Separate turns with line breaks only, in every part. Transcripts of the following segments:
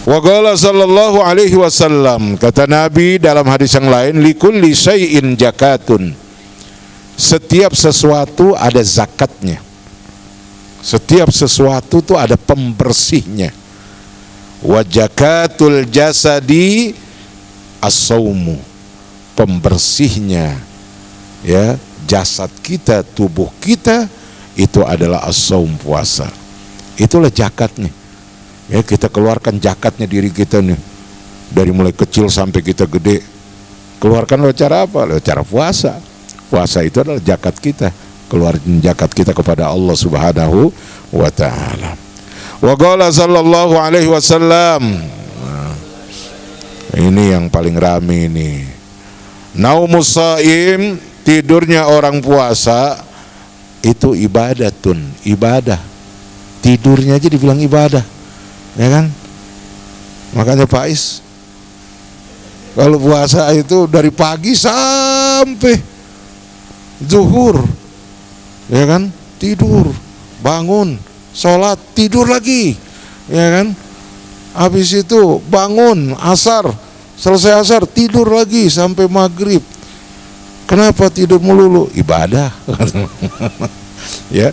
Wa qala sallallahu alaihi wasallam, kata Nabi dalam hadis yang lain, likulli syai'in zakatun. Setiap sesuatu ada zakatnya. Setiap sesuatu itu ada pembersihnya. Wa zakatul jasadi as-saumu. Pembersihnya ya jasad kita, tubuh kita itu adalah as-saum, puasa. Itulah zakatnya. Ya, kita keluarkan zakatnya diri kita nih, dari mulai kecil sampai kita gede. Keluarkan lewat cara apa? Lewat cara puasa. Puasa itu adalah zakat kita, keluarin zakat kita kepada Allah Subhanahu wa ta'ala. Wa qala sallallahu alaihi wasallam, ini yang paling rame ini, naumus shaim, tidurnya orang puasa itu ibadatun, ibadah. Tidurnya aja dibilang ibadah, ya kan? Makanya Pak Is, kalau puasa itu dari pagi sampai zuhur, ya kan? Tidur, bangun, sholat, tidur lagi, ya kan? Habis itu bangun, asar, selesai asar, tidur lagi sampai maghrib. Kenapa tidur melulu? Ibadah. Ya.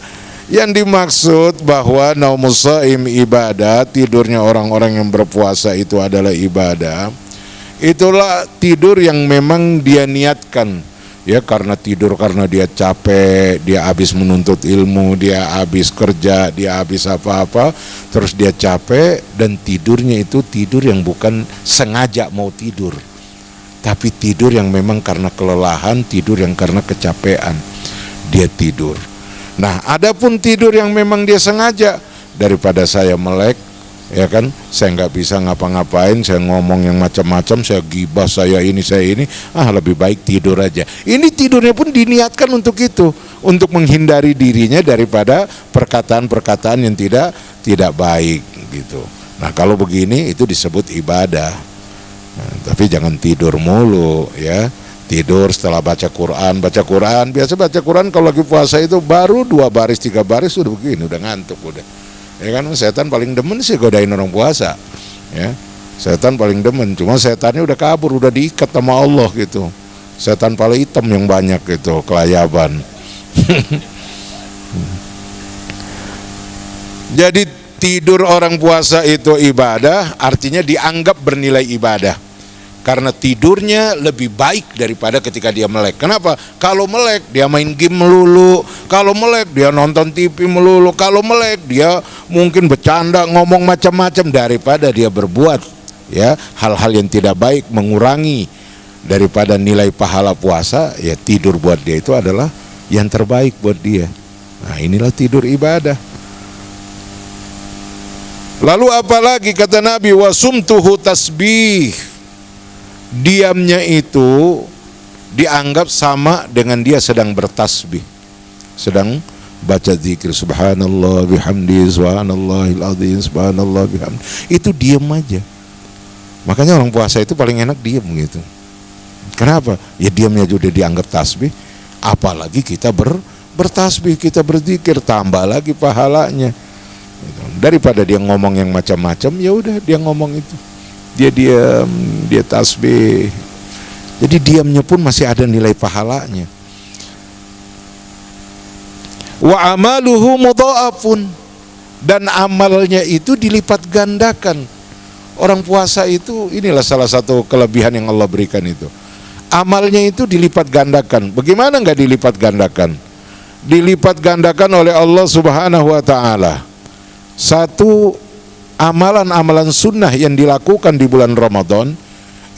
Yang dimaksud bahwa naumus shaim ibadah, tidurnya orang-orang yang berpuasa itu adalah ibadah. Itulah tidur yang memang dia niatkan, ya, karena tidur karena dia capek, dia habis menuntut ilmu, dia habis kerja, dia habis apa-apa, terus dia capek, dan tidurnya itu tidur yang bukan sengaja mau tidur, tapi tidur yang memang karena kelelahan, tidur yang karena kecapean dia tidur. Nah, adapun tidur yang memang dia sengaja, daripada saya melek, ya kan, saya nggak bisa ngapa-ngapain, saya ngomong yang macam-macam, saya gibah, saya ini, lebih baik tidur aja. Ini tidurnya pun diniatkan untuk itu, untuk menghindari dirinya daripada perkataan-perkataan yang tidak baik gitu. Nah, kalau begini itu disebut ibadah. Nah, tapi jangan tidur mulu, ya. Tidur setelah baca Quran, biasa baca Quran kalau lagi puasa itu baru 2 baris 3 baris sudah begini, udah ngantuk udah. Ya kan, setan paling demen sih godain orang puasa. Ya. Setan paling demen, cuma setannya udah kabur, udah diikat sama Allah gitu. Setan pala hitam yang banyak gitu, kelayaban. Jadi tidur orang puasa itu ibadah, artinya dianggap bernilai ibadah. Karena tidurnya lebih baik daripada ketika dia melek. Kenapa? Kalau melek dia main game melulu, kalau melek dia nonton TV melulu, kalau melek dia mungkin bercanda, ngomong macam-macam, daripada dia berbuat ya hal-hal yang tidak baik, mengurangi daripada nilai pahala puasa. Ya, tidur buat dia itu adalah yang terbaik buat dia. Nah, inilah tidur ibadah. Lalu apalagi kata Nabi, wasumtuhu tasbih. Diamnya itu dianggap sama dengan dia sedang bertasbih, sedang baca zikir, subhanallah bihamdi, subhanallahil azim, subhanallah bihamdi. Itu diam aja. Makanya orang puasa itu paling enak diam gitu. Kenapa? Ya diamnya juga dianggap tasbih, apalagi kita bertasbih, kita berzikir, tambah lagi pahalanya. Daripada dia ngomong yang macam-macam, ya udah dia ngomong itu. Dia diam, dia tasbih. Jadi diamnya pun masih ada nilai pahalanya. Wa amaluhu mudha'afun, dan amalnya itu dilipat gandakan. Orang puasa itu, inilah salah satu kelebihan yang Allah berikan itu. Amalnya itu dilipat gandakan. Bagaimana enggak dilipat gandakan? Dilipat gandakan oleh Allah Subhanahu wa ta'ala. Satu, amalan-amalan sunnah yang dilakukan di bulan Ramadan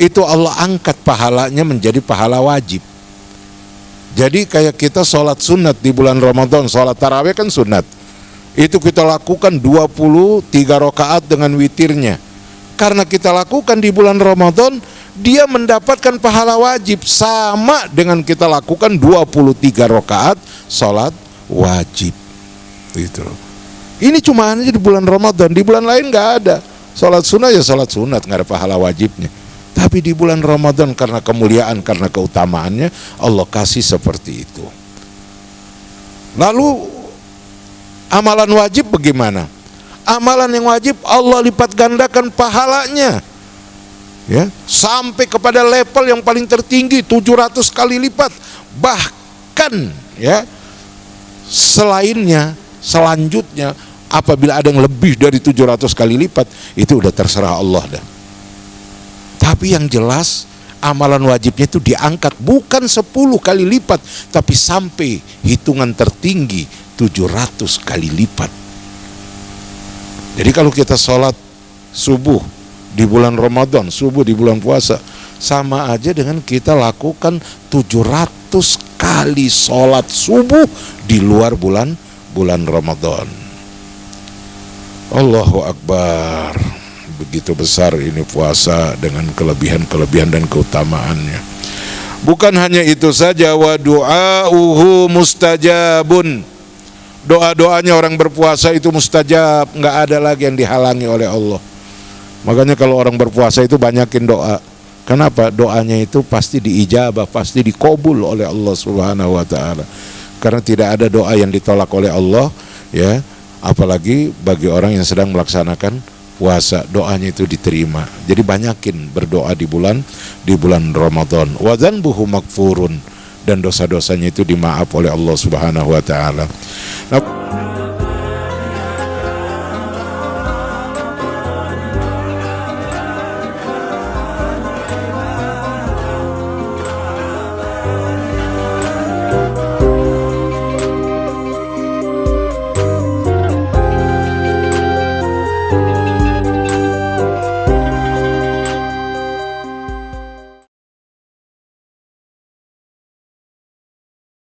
itu Allah angkat pahalanya menjadi pahala wajib. Jadi kayak kita sholat sunat di bulan Ramadan, sholat tarawih kan sunat, itu kita lakukan 23 rakaat dengan witirnya. Karena kita lakukan di bulan Ramadan, dia mendapatkan pahala wajib sama dengan kita lakukan 23 rakaat sholat wajib. Gitu. Ini cuma hanya di bulan Ramadan, di bulan lain nggak ada. Sholat sunat ya sholat sunat, nggak ada pahala wajibnya. Tapi di bulan Ramadan karena kemuliaan, karena keutamaannya, Allah kasih seperti itu. Lalu amalan wajib bagaimana? amalan yang wajib Allah lipat gandakan pahalanya, ya, sampai kepada level yang paling tertinggi 700 kali lipat. Bahkan ya selainnya, selanjutnya apabila ada yang lebih dari 700 kali lipat, itu udah terserah Allah dah. Tapi yang jelas amalan wajibnya itu diangkat bukan 10 kali lipat, tapi sampai hitungan tertinggi 700 kali lipat. Jadi kalau kita sholat subuh di bulan Ramadan, subuh di bulan puasa, sama aja dengan kita lakukan 700 kali sholat subuh di luar bulan Ramadan. Allahu Akbar. Begitu besar ini puasa dengan kelebihan-kelebihan dan keutamaannya. Bukan hanya itu saja, wa du'auhu mustajabun. Doa-doanya orang berpuasa itu mustajab, nggak ada lagi yang dihalangi oleh Allah. Makanya kalau orang berpuasa itu banyakin doa. Kenapa? Doanya itu pasti diijabah, pasti dikabul oleh Allah Subhanahu wa taala. Karena tidak ada doa yang ditolak oleh Allah, ya, apalagi bagi orang yang sedang melaksanakan puasa, doanya itu diterima. Jadi banyakin berdoa di bulan Ramadan. Wa dzanbuhu magfurun, dan dosa-dosanya itu dimaaf oleh Allah Subhanahu wa taala. Nah,